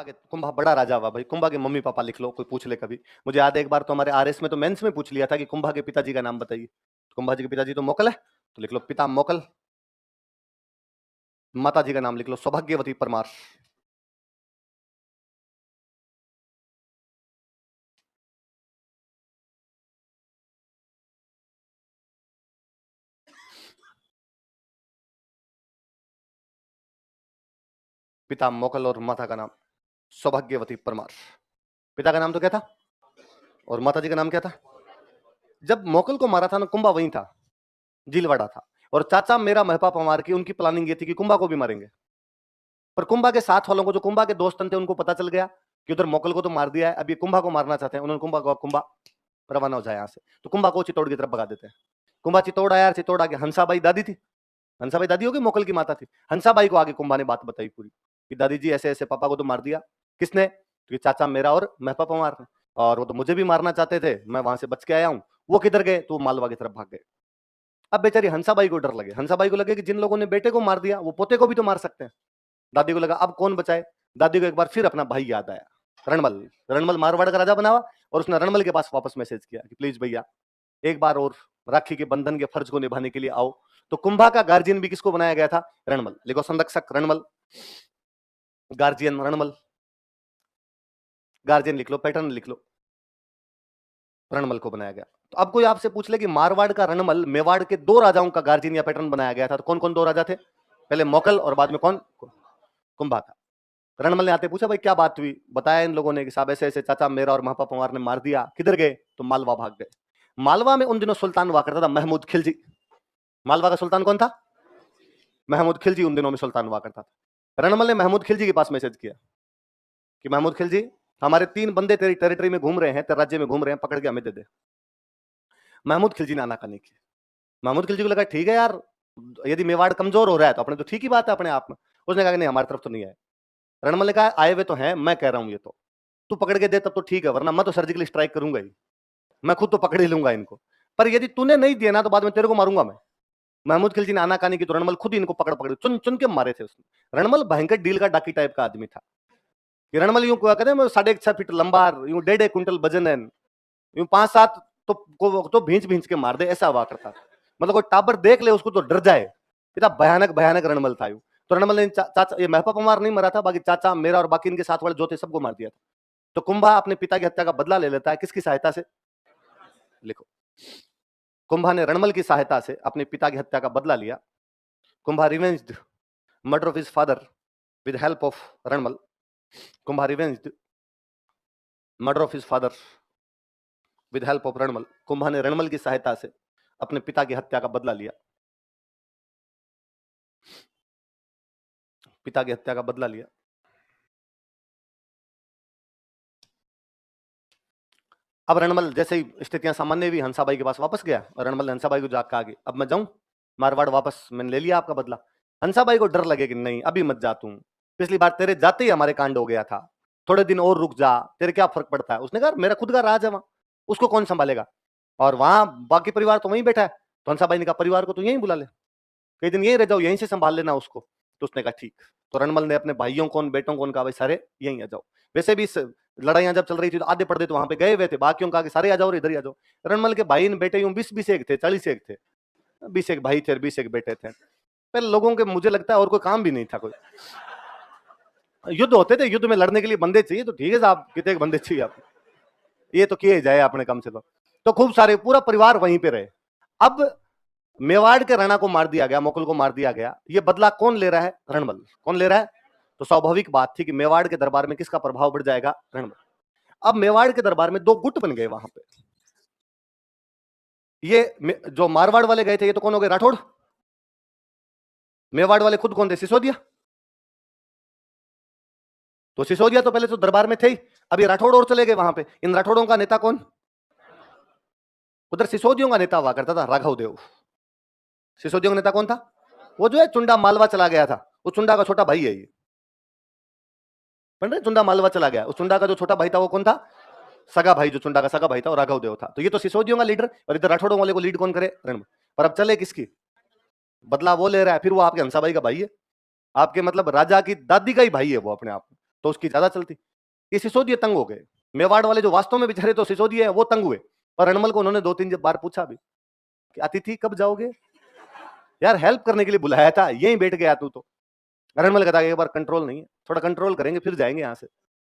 कुंभा बड़ा राजा हुआ भाई। कुंभा के मम्मी पापा लिख लो, कोई पूछ ले कभी। मुझे याद है एक बार तो हमारे आरएस में तो मेंस में पूछ लिया था कि कुंभा के पिताजी का नाम बताइए। कुंभा जी के पिताजी तो मोकल है, तो लिख लो पिता मोकल। माता जी का नाम लिख लो सौभाग्यवती परमार। पिता मोकल और माता का नाम सौभाग्यवती परमार। पिता का नाम तो क्या था और माता जी का नाम क्या था? जब मोकल को मारा था ना, कुंभा वहीं था, जीलवाड़ा था। और चाचा मेरा महपा पवार की उनकी प्लानिंग ये थी कि कुंभा को भी मारेंगे। पर कुंभा के साथ वालों को, जो कुंभा के दोस्त थे, उनको पता चल गया कि उधर मोकल को तो मार दिया है, अब ये कुंभा को मारना चाहते हैं। उन्होंने कुंभा रवाना हो जाए यहाँ से, तो कुंभा को चित्तौड़ की तरफ भगा देते हैं। कुंभा चित्तौड़ आया, चित्तौड़ आगे हंसाबाई दादी थी। हंसाबाई दादी होगी, मोकल की माता थी। हंसाबाई को आगे कुंभा ने बात बताई पूरी कि दादी जी ऐसे ऐसे पापा को तो मार दिया। किसने? तो ये चाचा मेरा और महपा पवार ने, और वो तो मुझे भी मारना चाहते थे, मैं वहां से बच के आया हूँ। वो किधर गए? तो मालवा की तरफ भाग गए। अब बेचारी हंसाबाई को डर लगे। हंसाबाई को लगे कि जिन लोगों ने बेटे को मार दिया वो पोते को भी तो मार सकते हैं। दादी को लगा अब कौन बचाए। दादी को एक बार फिर अपना भाई याद आया, रणमल। रणमल मारवाड़ का राजा बना हुआ, और उसने रणमल के पास वापस मैसेज किया कि प्लीज भैया एक बार और राखी के बंधन के फर्ज को निभाने के लिए आओ। तो कुंभा का गार्जियन भी किसको बनाया गया था? रणमल। लिखो संरक्षक रणमल, गार्जियन रणमल। गार्जियन लिख लो, पैटर्न लिख लो, रणमल को बनाया गया। तो अब कोई आपसे पूछ ले कि मारवाड़ का रणमल मेवाड़ के दो राजाओं का गार्जियन या पैटर्न बनाया गया था, तो कौन कौन दो राजा थे? पहले मोकल और बाद में कौन? कुंभा था। रणमल ने आते पूछा भाई क्या बात हुई। बताया इन लोगों ने कि साहब ऐसे ऐसे चाचा मेरा और महपा पवार ने मार दिया। किधर गए? तो मालवा भाग गए। मालवा में उन दिनों सुल्तान हुआ करता था महमूद खिलजी। मालवा का सुल्तान कौन था? महमूद खिलजी उन दिनों में सुल्तान हुआ करता था। रणमल ने महमूद खिलजी के पास मैसेज किया कि महमूद खिलजी हमारे 3 बंदे तेरी टेरिटरी में घूम रहे हैं, तेरे राज्य में घूम रहे हैं, पकड़ के हमें दे दे। महमूद खिलजी ने आनाकानी की। महमूद खिलजी को लगा ठीक है यार, यदि मेवाड़ कमजोर हो रहा है तो अपने तो ठीक ही बात है अपने आप में। उसने कहा कि नहीं हमारी तरफ तो नहीं आए। रणमल ने कहा आए हुए तो हैं, मैं कह रहा हूं ये तो तू पकड़ के दे तब तो ठीक है, वरना मैं तो सर्जिकल स्ट्राइक करूंगा ही, मैं खुद तो पकड़ ही लूंगा इनको। पर यदि तूने नहीं दिया ना तो बाद में तेरे को मारूंगा मैं। महमूद खिलजी ने आनाकानी की तो रणमल खुद इनको पकड़ पकड़ चुन चुन के मारे थे उसने। रणमल भयंकर डील का डाकी टाइप का आदमी था। कि रणमल यूं कहते हैं 6.5 फीट लंबा, यूं 1.5 क्विंटल वजन है, यूं 5-7 तो भींच भींच के मार दे, ऐसा हुआ करता था। मतलब कोई टाबर देख ले उसको तो डर जाए, इतना भयानक भयानक रणमल था। तो रणमल ने चाचा, ये महपा पवार नहीं मरा था, बाकी चाचा मेरा और बाकी इनके साथ वाले जो थे सबको मार दिया था। तो कुंभा अपने पिता की हत्या का बदला ले लेता है, किसकी सहायता से? लिखो, कुंभा ने रणमल की सहायता से अपने पिता की हत्या का बदला लिया। Kumbha revenged murder of his father with help of Ranmal. Kumbha revenged murder of his father with help of Ranmal. Kumbha ने रणमल की सहायता से अपने पिता की हत्या का बदला लिया। पिता की हत्या का बदला लिया। अब रणमल जैसे ही स्थितियां सामान्य हुई, हंसाबाई के पास वापस गया और रणमल ने हंसाबाई को जाकर कहा कि अब मैं जाऊं मारवाड़ वापस, मैंने ले लिया आपका बदला। हंसाबाई को डर लगे कि नहीं अभी मत जा तू, पिछली बार तेरे जाते ही हमारे कांड हो गया था, थोड़े दिन और रुक जा, तेरे क्या फर्क पड़ता है। उसने कहा मेरा खुद का राज है वहां, उसको कौन संभालेगा, और वहां बाकी परिवार तो वहीं बैठा है। तो हंसाबाई ने कहा परिवार को तो यहीं बुला ले, कई दिन यहीं रह जाओ, यहीं से संभाल लेना उसको। तो उसने कहा ठीक। तो रणमल ने अपने भाइयों को, बेटों को कहा भाई सारे यहीं आ जाओ। वैसे भी लड़ाइयां जब चल रही थी तो आधे पर्दे तो वहां पे गए हुए थे, बाकियों का सारे आ जाओ, इधर ही आ जाओ। रणमल के भाई बेटे यूं 20 एक थे, 40 थे, 20 भाई थे, 20 बेटे थे। पहले लोगों के मुझे लगता है और कोई काम भी नहीं था कोई। युद्ध होते थे, युद्ध में लड़ने के लिए बंदे चाहिए, तो ठीक है साहब कितने बंदे चाहिए आप, ये तो किए जाए अपने कम से कम। तो खूब सारे पूरा परिवार वहीं पे रहे। अब मेवाड़ के राणा को मार दिया गया, मुगल को मार दिया गया, ये बदला कौन ले रहा है? रणमल। कौन ले रहा है? तो स्वाभाविक बात थी कि मेवाड़ के दरबार में किसका प्रभाव बढ़ जाएगा? रणमल। अब मेवाड़ के दरबार में 2 गुट बन गए वहां पे। ये जो मारवाड़ वाले गए थे ये तो कौन हो गए? राठौड़। मेवाड़ वाले खुद कौन थे? सिसोदिया। तो सिसोदिया तो पहले तो दरबार में थे ही, अब ये राठौड़ और चले गए वहां पे। इन राठौड़ों का नेता कौन? उधर सिसोदियों का नेता हुआ करता था राघव देव। सिसोदियों का नेता कौन था? वो जो है चुंडा मालवा चला गया था, वो चुंडा का छोटा भाई है ये। चुंडा मालवा चला गया, उस चुंडा का जो छोटा भाई था वो कौन था? सगा भाई, जो चुंडा का सगा भाई था वो राघव देव था। तो ये तो सिसोदियों का लीडर, और इधर राठौड़ों वाले को लीड कौन करे? रणमल। पर अब चले किसकी? बदला वो ले रहा है, फिर वो आपके हंसाबाई का भाई है, आपके मतलब राजा की दादी का ही भाई है वो अपने आप में। तो उसकी ज्यादा चलती। ये सिसोदिये तंग हो गए। मेवाड़ वाले जो वास्तव में बेचारे तो सिसोदिये है वो तंग हुए। और रणमल को उन्होंने 2-3 बार पूछा भी कि अतिथि कब जाओगे? यार हेल्प करने के लिए बुलाया था, यहीं बैठ गया तू तो। रणमल कहता एक बार कंट्रोल नहीं है, थोड़ा कंट्रोल करेंगे फिर जाएंगे यहाँ से।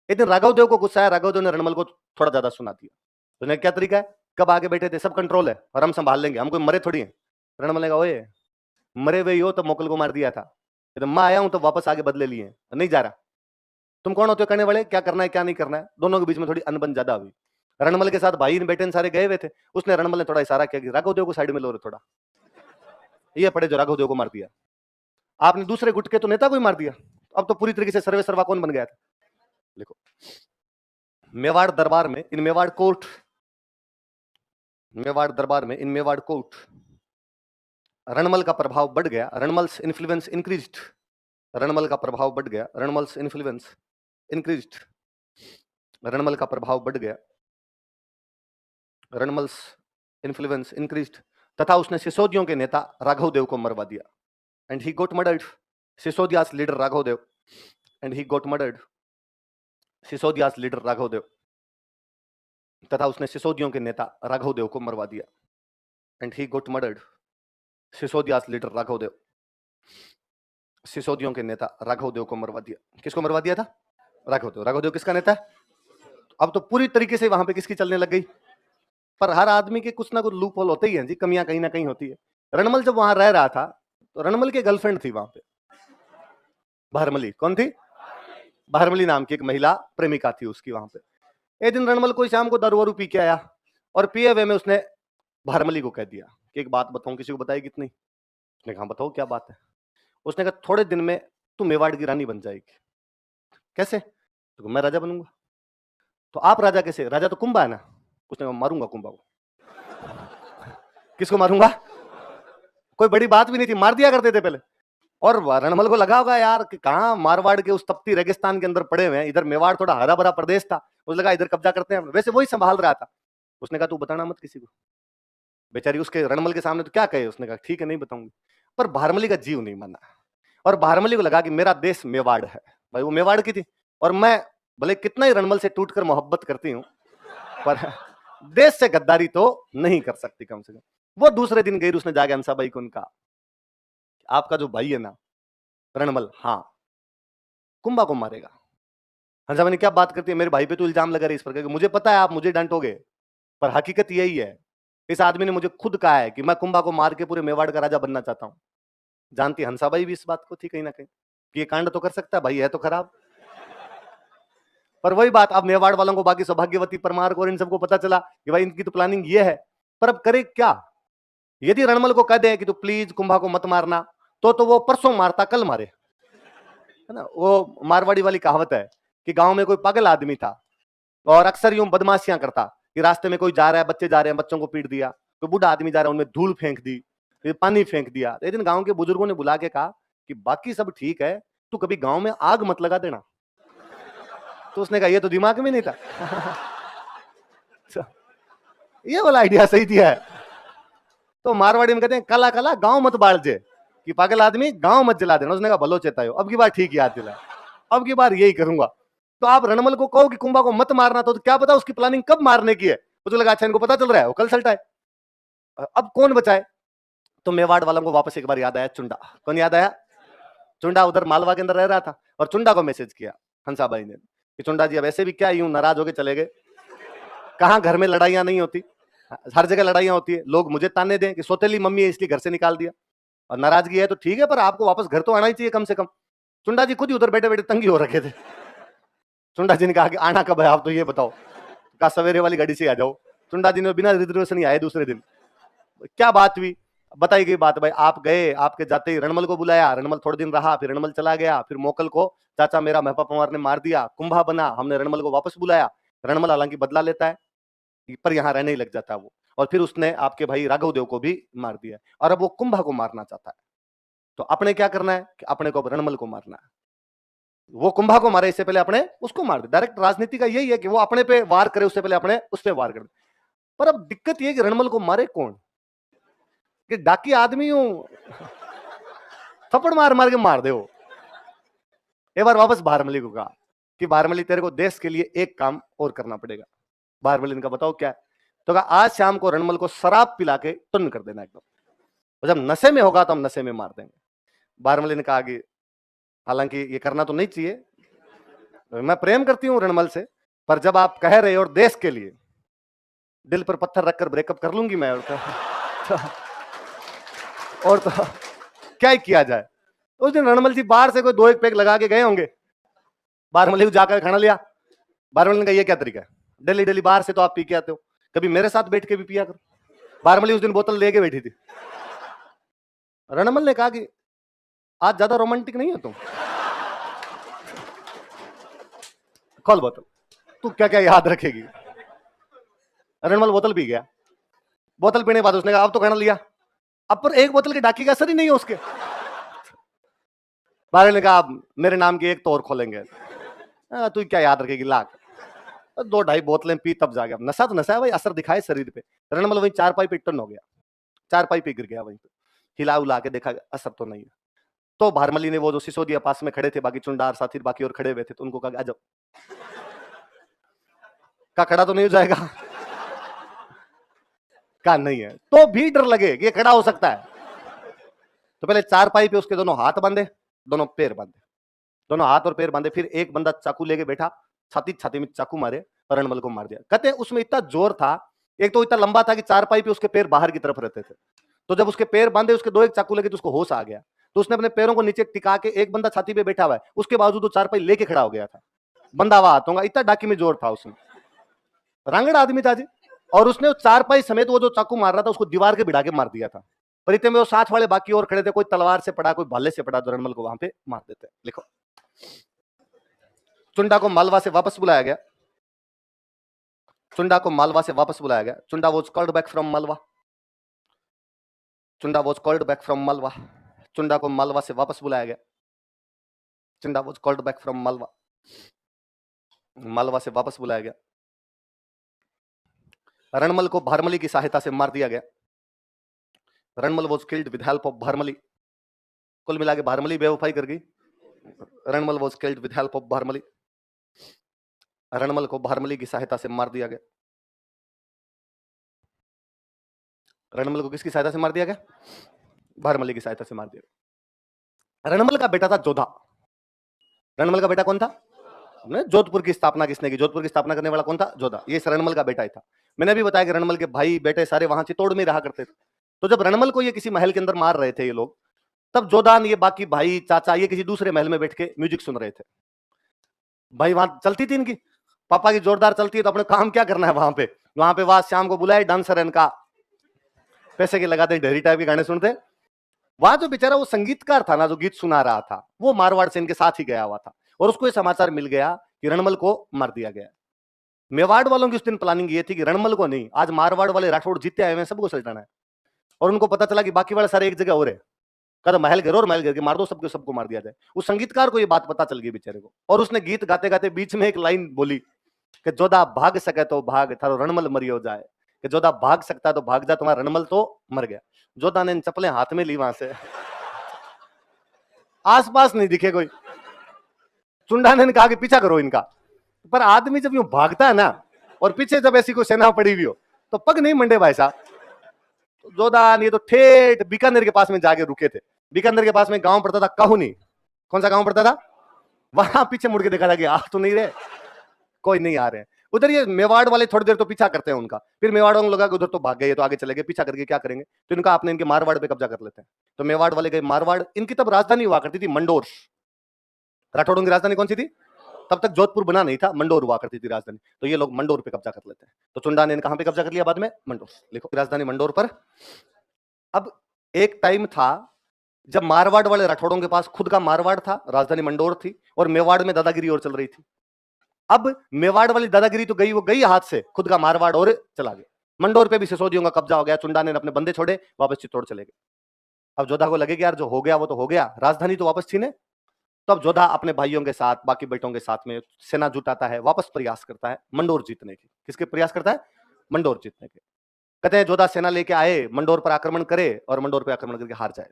एक दिन राघव देव को गुस्सा आया, राघव देव ने रणमल को थोड़ा ज्यादा सुना दिया। तो उन्हें क्या तरीका है, कब आगे बैठे थे, सब कंट्रोल है और हम संभाल लेंगे, हम कोई मरे थोड़ी हैं। रणमल ने कहा ओए मरे हुए हो तब मोकल को मार दिया था, तो मैं आया हूं तो वापस आगे बदले लिए, नहीं जा रहा। तुम कौन होते हो कहने वाले, क्या करना है क्या नहीं करना है। दोनों के बीच में थोड़ी अनबन ज्यादा हुई। रणमल के साथ भाई बेटे सारे गए हुए थे। उसने रणमल ने थोड़ा इशारा किया कि राघव देव को साइड में लो रे थोड़ा, ये पड़े जो राघव देव को मार दिया। आपने दूसरे गुट के तो नेता को ही मार दिया, अब तो पूरी तरीके से सर्वे सर्वा कौन बन गया था। देखो मेवाड़ दरबार में, इन मेवाड़ कोर्ट, मेवाड़ दरबार में इन मेवाड़ कोर्ट रणमल का प्रभाव बढ़ गया, रणमल्स इन्फ्लुएंस इंक्रीज्ड। रणमल का प्रभाव बढ़ गया, रणमल्स इन्फ्लुएंस इंक्रीज्ड। रणमल का प्रभाव बढ़ गया, रणमल्स इन्फ्लुएंस इंक्रीज्ड। तथा उसने सिसोदियों के नेता राघव देव को मरवा दिया। And he got murdered, Sisodia's leader Raghav Dev, and he got murdered, Sisodia's leader Raghav Dev. तथा उसने सिसोदियों के नेता राघव देव को मरवा दिया। And he got murdered, Sisodia's leader Raghav Dev, सिसोदियों के नेता राघव देव को मरवा दिया। किसको मरवा दिया था? राघव देव। राघव देव किसका नेता है? अब तो पूरी तरीके से वहां पे किसकी चलने लग गई। पर हर आदमी के कुछ ना कुछ लूप होल होते ही हैं जी, कमियां कहीं ना कहीं होती है। रणमल जब वहां रह रहा था तो रणमल की गर्लफ्रेंड थी वहां पे, भारमली। कौन थी? भारमली नाम की एक महिला प्रेमिका थी उसकी वहां पे। एक दिन रणमल कोई शाम को दारू वारू पी के आया और पिए हुए में उसने भारमली को कह दिया कि एक बात बताऊं, किसी को बताई कितनी? उसने कहा बताओ क्या बात है। उसने कहा थोड़े दिन में तू मेवाड़ की रानी बन जाएगी। कैसे? तो मैं राजा बनूंगा। तो आप राजा कैसे? राजा तो कुंभा है ना। उसने कहा मारूंगा कुंभा को। किसको मारूंगा? कोई बड़ी बात भी नहीं थी, मार दिया करते थे पहले। और रणमल को लगा होगा यार कि कहां मारवाड़ के उस तपती रेगिस्तान के अंदर पड़े हुए हैं, इधर मेवाड़ थोड़ा हरा भरा प्रदेश था, उसे लगा इधर कब्जा करते हैं। वैसे वही संभाल रहा था। उसने कहा तू बताना मत किसी को। बेचारी उसके रणमल के सामने तो क्या कहे, उसने कहा ठीक है नहीं बताऊंगी। पर भारमली का जीव नहीं माना और भारमली को लगा कि मेरा देश मेवाड़ है। भाई वो मेवाड़ की थी और मैं भले कितना ही रणमल से टूटकर मोहब्बत करती हूं पर देश से गद्दारी तो नहीं कर सकती कम से कम। वो दूसरे दिन गई, उसने जाके हंसाबाई को उनका आपका जो भाई है ना रणमल, हाँ कुंभा को मारेगा। हंसाबाई ने क्या बात करती है, मेरे भाई पे तो इल्जाम लगा रही इस पर, मुझे पता है आप मुझे डांटोगे पर हकीकत यही है। इस आदमी ने मुझे खुद कहा है कि मैं कुंभा को मार के पूरे मेवाड़ का राजा बनना चाहता हूं। जानती हंसाबाई भी इस बात को थी कहीं ना कहीं कि ये कांड तो कर सकता है, भाई है तो खराब। पर वही बात, अब मेवाड़ वालों को, बाकी सौभाग्यवती परमार को और इन सबको पता चला कि भाई इनकी तो प्लानिंग ये है। पर अब करे क्या? यदि रणमल को कह दे कि तू प्लीज कुंभा को मत मारना, तो वो परसों मारता कल मारे, है ना। वो मारवाड़ी वाली कहावत है कि गांव में कोई पागल आदमी था और अक्सर यूं बदमाशियां करता कि रास्ते में कोई जा रहा है, बच्चे जा रहे हैं, बच्चों को पीट दिया, कोई बूढ़ा आदमी जा रहा है उनमें धूल फेंक दी, फिर पानी फेंक दिया। एक दिन गांव के बुजुर्गों ने बुला के कहा कि बाकी सब ठीक है, तू कभी गांव में आग मत लगा देना। तो उसने कहा ये तो दिमाग में नहीं था। ये वाला आइडिया सही दिया है। तो मारवाड़ी में कहते हैं कला कला गांव मत बाढ़ जे, कि पागल आदमी गांव मत जला देना। उसने कहा भलो चेतायो, अब की बार ठीक याद दिला, अब की बार यही करूंगा। तो आप रणमल को कहो कि कुंभा को मत मारना, तो क्या पता उसकी प्लानिंग कब मारने की है। मुझे लगा अच्छा इनको पता चल रहा है, वो कल सल्टा है। अब कौन बचाए? तो मेवाड़ वालों को वापस एक बार याद आया चुंडा। कौन याद आया? चुंडा उधर मालवा के अंदर रह रहा था और चुंडा को मैसेज किया हंसाबाई ने कि चुंडा जी अब ऐसे भी क्या यूं नाराज होके चले गए, कहां घर में लड़ाइयां नहीं होती, हर जगह लड़ाइयां होती है। लोग मुझे ताने दें कि सोतेली मम्मी है इसलिए घर से निकाल दिया, और नाराजगी है तो ठीक है पर आपको वापस घर तो आना ही चाहिए कम से कम। चुंडा जी खुद ही उधर बैठे बैठे तंगी हो रखे थे। चुंडा जी ने कहा कि आना कब है आप तो ये बताओ। कहा सवेरे वाली गाड़ी से आ जाओ। चुंडा जी ने बिना रिजर्वेशन ही आए दूसरे दिन। क्या बात हुई? बताई गई बात, भाई आप गए, आपके जाते ही रणमल को बुलाया, रणमल थोड़े दिन रहा, फिर रणमल चला गया, फिर मोकल को चाचा मेरा महपा पवार ने मार दिया, कुंभा बना, हमने रणमल को वापस बुलाया। रणमल हालांकि बदला लेता है पर यहाँ रहने ही लग जाता है वो, और फिर उसने आपके भाई राघव देव को भी मार दिया और अब वो कुंभा को मारना चाहता है। तो अपने क्या करना है कि अपने को रणमल को मारना है। वो कुंभा को मारे इससे पहले अपने उसको मार दे। डायरेक्ट राजनीति का यही है कि वो अपने पे वार करे उससे पहले अपने उस पे वार करे। पर अब दिक्कत ये कि रणमल को मारे कौन? कि डाकी आदमी हूं, थप्पड़ मार मार के मार दे। वो एक बार वापस भारमली को कहा कि बारमली तेरे को देश के लिए एक काम और करना पड़ेगा। बारमली ने कहा बताओ क्या है? तो कहा आज शाम को रणमल को शराब पिला के टुन्न कर देना एकदम, और जब नशे में होगा तो हम नशे में मार देंगे। बारमली ने कहा कि हालांकि ये करना तो नहीं चाहिए, मैं प्रेम करती हूँ रणमल से, पर जब आप कह रहे हो और देश के लिए, दिल पर पत्थर रखकर ब्रेकअप कर लूंगी मैं, और तो क्या ही किया जाए। उस दिन रणमल जी बाहर से कोई 2-1 पैक लगा के गए होंगे, बारमली को जाकर खाना लिया। बारमली ने कहा ये क्या तरीका है, डेली डेली बाहर से तो आप पी के आते हो, कभी मेरे साथ बैठ के भी पिया करो। बारमली उस दिन बोतल लेके बैठी थी। रणमल ने कहा कि आज ज्यादा रोमांटिक नहीं है तुम, खोल बोतल, तू क्या क्या याद रखेगी। रणमल बोतल पी गया। बोतल पीने के बाद उसने कहा अब तो खाना लिया, अब पर एक बोतल के डाकी का असर ही नहीं है उसके। बारमली ने कहा मेरे नाम की एक तो और खोलेंगे। तू क्या याद रखेगी, लाख 2-2.5 बोतलें पी तब जा गया। नशा तो नशा है भाई, असर दिखाए शरीर पे। रणमल वहीं चारपाई पे टन हो गया, चारपाई पे गिर गया वहीं पे, हिला उला के देखा असर तो नहीं है। तो भारमली ने वो जो सिसोदिया पास में खड़े थे, बाकी चुंडार साथी बाकी और खड़े हुए थे, तो उनको कहा आ जाओ। का खड़ा तो नहीं हो जाएगा? का नहीं है, तो भी डर लगे कि ये खड़ा हो सकता है। तो पहले चारपाई पे उसके दोनों हाथ बांधे, दोनों पैर बांधे, दोनों हाथ और पैर बांधे। फिर एक बंदा चाकू लेके बैठा, छाती छाती में चाकू मारे और रणमल को मार दिया। कहते उसमें इतना जोर था, एक तो इतना लंबा था कि चारपाई पे उसके पैर बाहर की तरफ रहते थे, तो जब उसके पैर बांधे उसके 2-1 चाकू लगे तो उसको होश आ गया। तो उसने अपने पैरों को नीचे टिका के, एक बंदा छाती पे बैठा हुआ है, उसके बावजूद वो चारपाई लेके खड़ा हो गया था, बंदा हुआ हाथों का, इतना डाकी में जोर था उसमें। रांगड़ आदमी था जी। और उसने चारपाई समेत वो जो चाकू मार रहा था उसको दीवार के भिड़ा के मार दिया था। पर इतने में वो साथ वाले बाकी और खड़े थे, कोई तलवार से पड़ा, कोई भाले से पड़ा, तो रणमल को वहां पे मार देते। लिखो, चुंडा को मालवा से वापस बुलाया गया। चुंडा को मालवा से वापस बुलाया गया। Chunda was called back from Malwa. Chunda was called back from Malwa. Chunda को मालवा से वापस बुलाया गया। Chunda was called back from Malwa. Malwa से वापस बुलाया गया। रणमल को भारमली की सहायता से मार दिया गया। Ranmal was killed with help of Bharmali. कुल मिला के भारमली बेवफाई कर गई। Ranmal was killed with help of Bharmali. Ranmal को भारमली की सहायता से मार दिया गया। रणमल को किसकी सहायता से मार दिया गया? भारमली की सहायता से मार दिया गया। रणमल का बेटा था जोधा। रणमल का बेटा कौन था? जोधपुर की स्थापना किसने की? जोधपुर की स्थापना करने वाला कौन था? जोधा। ये रणमल का बेटा ही था। मैंने भी बताया कि रणमल के भाई बेटे सारे वहां चित्तौड़ में रहा करते थे। तो जब रणमल को ये किसी महल के अंदर मार रहे थे ये लोग, तब जोधान, ये बाकी भाई चाचा, ये किसी दूसरे महल में बैठ के म्यूजिक सुन रहे थे। भाई वहां चलती थी इनकी, पापा की जोरदार चलती है, तो अपने काम क्या करना है वहां पे? वहां पे वहां शाम को बुलाए डांसर, इनका पैसे के लगाते, ढेरी टाइप के गाने सुनते। वहां जो बेचारा वो संगीतकार था ना, जो गीत सुना रहा था, वो मारवाड़ से इनके साथ ही गया हुआ था, और उसको ये समाचार मिल गया कि रणमल को मार दिया गया। मेवाड़ वालों की उस दिन प्लानिंग ये थी कि रणमल को नहीं, आज मारवाड़ वाले राठौड़ जीते आए हैं, सबको सलटाना है। और उनको पता चला कि बाकी वाले सारे एक जगह हो रहे, कहता महल घेरो और महल घेर के मार दो, सबको सबको मार दिया जाए। उस संगीतकार को ये बात पता चल गई बेचारे को, और उसने गीत गाते गाते बीच में एक लाइन बोली कि जोधा भाग सके तो भाग, थारो रणमल मरियो जाए। कि जोधा भाग सकता है तो भाग जा, तुम्हारा रणमल तो मर गया। जोधा ने चप्पलें हाथ में ली, वहां से आसपास नहीं दिखे कोई। चुंडा ने कहा कि पीछा करो इनका। पर आदमी जब यूं भागता है ना, और पीछे जब ऐसी कोई सेना पड़ी हुई हो, तो पग नहीं मंडे भाई साहब। तो जोधा ये तो ठेठ बीकानेर के पास में जाके रुके थे। बीकानेर के पास में गांव पड़ता था काहुनी। कौन सा गांव पड़ता था? वहां पीछे मुड़ के देखा था कि आ तो नहीं रहे, कोई नहीं आ रहे हैं। उधर ये मेवाड़ वाले थोड़ी देर तो पीछा करते हैं उनका, फिर मेवाड़ वालों लगा कि उधर तो भाग गए, तो आगे चले गए, पीछा करके क्या करेंगे, तो इनका आपने इनके मारवाड़ पे कब्जा कर लेते हैं। तो मेवाड़ वाले गए मारवाड़। इनकी तब राजधानी हुआ करती थी मंडोर। राठौड़ों की राजधानी कौन सी थी? तब तक जोधपुर बना नहीं था, मंडोर हुआ करती थी राजधानी। तो ये लोग मंडोर पे कब्जा कर लेते हैं। तो चुंडा ने कहां पे कब्जा कर लिया बाद में? मंडोर। लिखो, राजधानी मंडोर पर। अब एक टाइम था जब मारवाड़ वाले राठौड़ों के पास खुद का मारवाड़ था, राजधानी मंडोर थी, और मेवाड़ में दादागिरी और चल रही थी। अब मेवाड़ वाली दादागिरी तो गई, वो गई हाथ से, खुद का मारवाड़ और चला गया। मंडोर पे भी सिसोदियों का कब्जा हो गया। चुंडा ने अपने बंदे छोड़े, वापस चित्तौड़ चले गए। अब जोधा को लगे कि यार जो हो गया वो तो हो गया, राजधानी तो वापस छीने। तो अब जोधा अपने भाइयों के साथ, बाकी बेटों के साथ में सेना जुटाता है, वापस प्रयास करता है मंडोर जीतने की। किसके प्रयास करता है? मंडोर जीतने के। कहते हैं जोधा सेना लेके आए, मंडोर पर आक्रमण करे, और मंडोर पर आक्रमण करके हार जाए।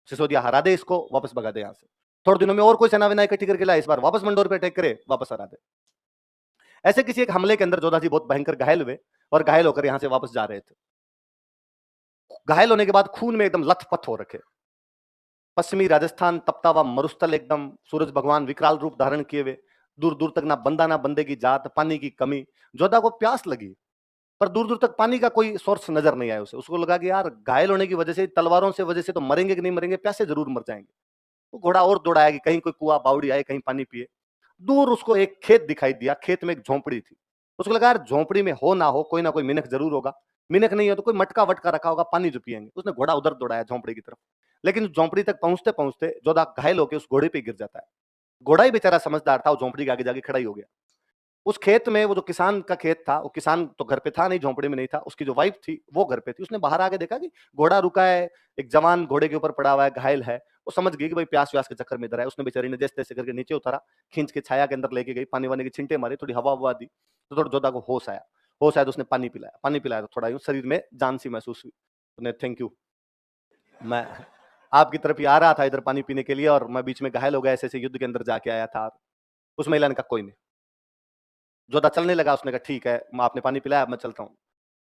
सिसोदिया हरा दे इसको, वापस भगा दे यहां से। थोड़े दिनों में और कोई सेना वेना इकट्ठी करके लाए, इस बार वापस मंडोर पे अटैक करे, वापस आ रहे थे। ऐसे किसी एक हमले के अंदर जोधा जी बहुत भयंकर घायल हुए और घायल होकर यहां से वापस जा रहे थे। घायल होने के बाद खून में एकदम लथपथ हो रखे। पश्चिमी राजस्थान तपता हुआ मरुस्थल, एकदम सूरज भगवान विकराल रूप धारण किए हुए, दूर दूर तक ना बंदा ना बंदे की जात, पानी की कमी। जोधा को प्यास लगी पर दूर दूर तक पानी का कोई सोर्स नजर नहीं आया उसे। उसको लगा कि यार घायल होने की वजह से, तलवारों से वजह से तो मरेंगे कि नहीं मरेंगे, प्यासे जरूर मर जाएंगे। वो घोड़ा और दौड़ाया कि कहीं कोई कुआ बावड़ी आए, कहीं पानी पिए। दूर उसको एक खेत दिखाई दिया, खेत में एक झोंपड़ी थी। उसको लगा यार झोंपड़ी में हो ना हो कोई ना कोई मिनख जरूर होगा, मिनख नहीं हो तो कोई मटका वटका रखा होगा, पानी जो पियेंगे। उसने घोड़ा उधर दौड़ाया झोंपड़ी की तरफ, लेकिन झोंपड़ी तक पहुंचते पहुंचते जोधा घायल होकर उस घोड़े पे गिर जाता है। घोड़ा ही बेचारा समझदार था, वो झोंपड़ी के आगे जाके खड़ा ही हो गया। उस खेत में, वो जो किसान का खेत था, वो किसान तो घर पे था नहीं, झोंपड़ी में नहीं था, उसकी जो वाइफ थी वो घर पे थी। उसने बाहर आके देखा कि घोड़ा रुका है, एक जवान घोड़े के ऊपर पड़ा हुआ है, घायल है। वो समझ गई कि भाई प्यास व्यास के चक्कर में इधर है। उसने बेचारी ने जैसे तैसे करके नीचे उतारा, खींच के छाया के अंदर लेके गई, पानी वानी की छिंटे मारी, थोड़ी हवा हुआ दी तो थोड़ा जोधा को होश आया। होश आया तो उसने पानी पिलाया। पानी पिलाया तो थोड़ा यूं शरीर में जान सी महसूस हुई। उसने थैंक यू, मैं आपकी तरफ ही आ रहा था इधर पानी पीने के लिए और मैं बीच में घायल हो गया, ऐसे ऐसे युद्ध के अंदर जाके आया था। उस महिला ने कहा कोई नहीं। जोधा चलने लगा, उसने कहा ठीक है, आपने पानी पिलाया, अब मैं चलता हूँ।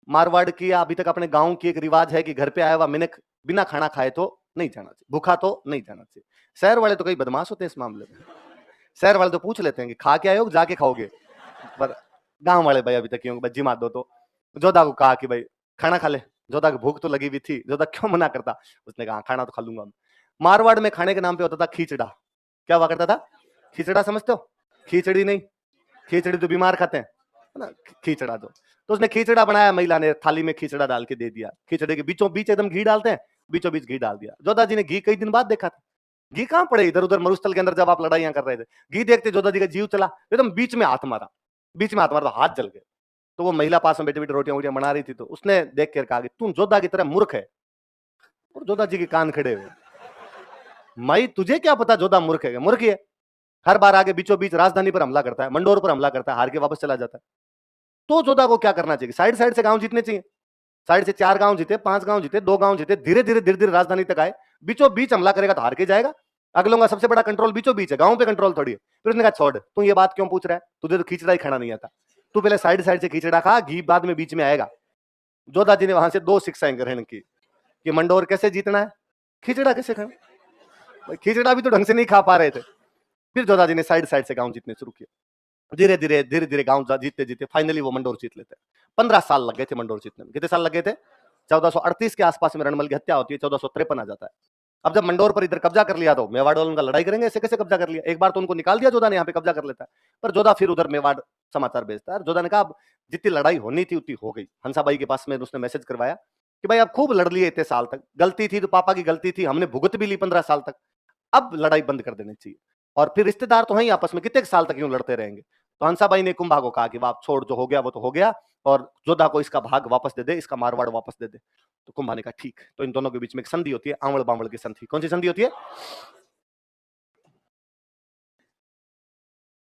मारवाड़ की, अभी तक अपने गांव की एक रिवाज है कि घर पे आया हुआ मिनक बिना खाना खाए तो नहीं जाना चाहिए, भूखा तो नहीं जाना चाहिए। शहर वाले तो कई बदमाश होते हैं इस मामले में। शहर वाले तो पूछ लेते हैं कि खा के आए हो, जाके खाओगे। पर गांव वाले भाई अभी तक क्यों भाई जिमा दो। तो जोधा को कहा कि भाई खाना खा ले। जोधा की भूख तो लगी हुई थी, जोधा क्यों मना करता। उसने कहा खाना तो खा लूंगा। मारवाड़ में खाने के नाम पे होता था खींचड़ा। क्या हुआ करता था? खींचड़ा समझते हो? खिचड़ी नहीं, खिचड़ी तो बीमार खाते हैं, है ना। खिचड़ा तो उसने खिचड़ा बनाया, महिला ने थाली में खिचड़ा डाल के दे दिया। खिचड़े के बीचों बीच एकदम घी डालते हैं, बीचों बीच घी डाल दिया। जोधा जी ने घी कई दिन बाद देखा था। घी कहां पड़े इधर उधर मरुस्थल के अंदर जब आप लड़ाइयां कर रहे थे। घी देखते जोधा जी का जीव चला, एकदम बीच में हाथ मारा। बीच में हाथ मारा तो हाथ जल गए। तो वो महिला पास में बैठी बैठी रोटियां वोटियां बना रही थी, तो उसने देख कर कहा कि तू जोधा की तरह मूर्ख है। और जोधा जी के कान खड़े हुए। माई तुझे क्या पता जोधा मूर्ख है? मूर्ख ही है। हर बार आगे बीचों बीच राजधानी पर हमला करता है, मंडोर पर हमला करता है, हार के वापस चला जाता है। तो जोधा को क्या करना चाहिए? साइड साइड से गांव जीतने चाहिए। साइड से 4 गांव जीते, 5 गांव जीते, 2 गांव जीते, धीरे धीरे राजधानी तक आए। बीचों बीच हमला करेगा तो हार के जाएगा। अगलों का सबसे बड़ा कंट्रोल बीचों बीच है, गांव पे कंट्रोल थोड़ी है। फिर उसने कहा छोड़, तू ये बात क्यों पूछ रहा है, तुझे तो खिचड़ा ही खाना नहीं आता। तू पहले साइड साइड से खिचड़ा खा, घी बाद में बीच में आएगा। जोधा जी ने वहां से 2 शिक्षाएं ग्रहण की कि मंडोर कैसे जीतना है, खिचड़ा कैसे खाना। खिचड़ा भी तो ढंग से नहीं खा पा रहे थे। फिर जोधा जी ने साइड साइड से गांव जीतने शुरू किए। धीरे धीरे गांव जीतते जीतते फाइनली वो मंडोर जीत लेते हैं। 15 साल लग गए थे मंडोर जीतने में। कितने साल लग गए थे? 1438 के आसपास में रणमल की हत्या होती है, 1453 आ जाता है। अब जब मंडोर पर इधर कब्जा कर लिया तो मेवाड़ वालों का लड़ाई करेंगे, ऐसे कैसे कब्जा कर लिया। एक बार तो उनको निकाल दिया जोधा ने, यहाँ पे कब्जा कर लेता है। पर जोधा फिर उधर मेवाड़ समाचार भेजता है। जोधा ने कहा जितनी लड़ाई होनी थी उतनी हो गई। हंसाबाई के पास में उसने मैसेज करवाया कि भाई अब खूब लड़ लिए इतने साल तक, गलती थी तो पापा की गलती थी, हमने भुगत भी ली 15 साल तक, अब लड़ाई बंद कर देनी चाहिए। और फिर रिश्तेदार तो हैं आपस में, कितने साल तक यूं लड़ते रहेंगे। तो हंसाबाई ने कुंभा को कहा कि बाप छोड़, जो हो गया वो तो हो गया, और जोधा को इसका भाग वापस दे दे, इसका मारवाड़ वापस दे दे। तो कुंभा ने कहा ठीक। तो इन दोनों के बीच में एक संधि होती है, आंवड़ बांवड़ की संधि। कौन सी संधि होती है?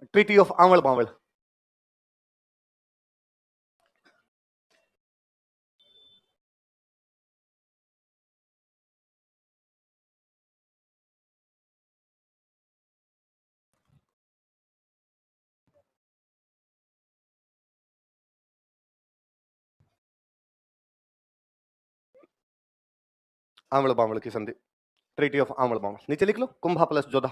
Treaty of आंवड़ बांवड़। आंवड़ बांवड़ की संधि, ट्रीटी ऑफ आंवड़ बांवड़। नीचे लिख लो, कुंभा प्लस जोधा।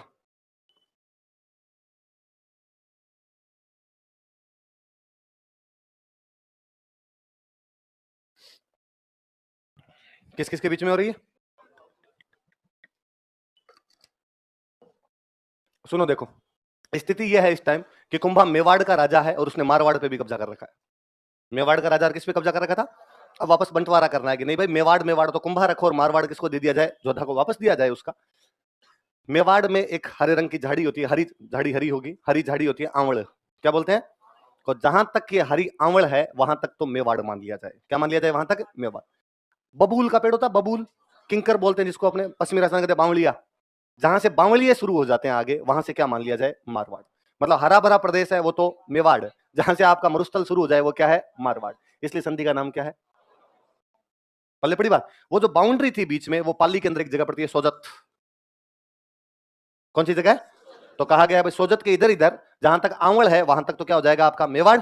किस किस के बीच में हो रही है? सुनो देखो, स्थिति यह है इस टाइम कि कुंभा मेवाड़ का राजा है और उसने मारवाड़ पे भी कब्जा कर रखा है। मेवाड़ का राजा किस पे कब्जा कर रखा था? अब वापस बंटवारा करना है कि नहीं भाई, मेवाड़ मेवाड़ तो कुंभा रखो और मारवाड़ किसको दे दिया जाए? जोधा को वापस दिया जाए उसका। मेवाड़ में एक हरे रंग की झाड़ी होती है, हरी झाड़ी, हरी होगी, हरी झाड़ी होती है आंवड़। क्या बोलते हैं? तो जहां तक ये हरी आंवड़ है वहां तक तो मेवाड़ मान लिया जाए। क्या मान लिया जाए? वहां तक मेवाड़। बबूल का पेड़ होता है, बबूल, किंकर बोलते हैं जिसको अपने पश्चिमी राजस्थान कहते हैं बावलिया। जहां से बावलिए शुरू हो जाते हैं आगे, वहां से क्या मान लिया जाए? मारवाड़। मतलब हरा भरा प्रदेश है वो तो मेवाड़, जहां से आपका मरुस्थल शुरू हो जाए वो क्या है? मारवाड़। इसलिए संधि का नाम क्या है? पल्ले पड़ी बात। वो जो बाउंड्री थी बीच में, वो पाली के अंदर एक जगह पड़ती है, सोजत। कौन सी जगह है? तो कहा गया है भाई सोजत के इधर इधर जहां तक आंवड़ है वहां तक तो क्या हो जाएगा आपका मेवाड़,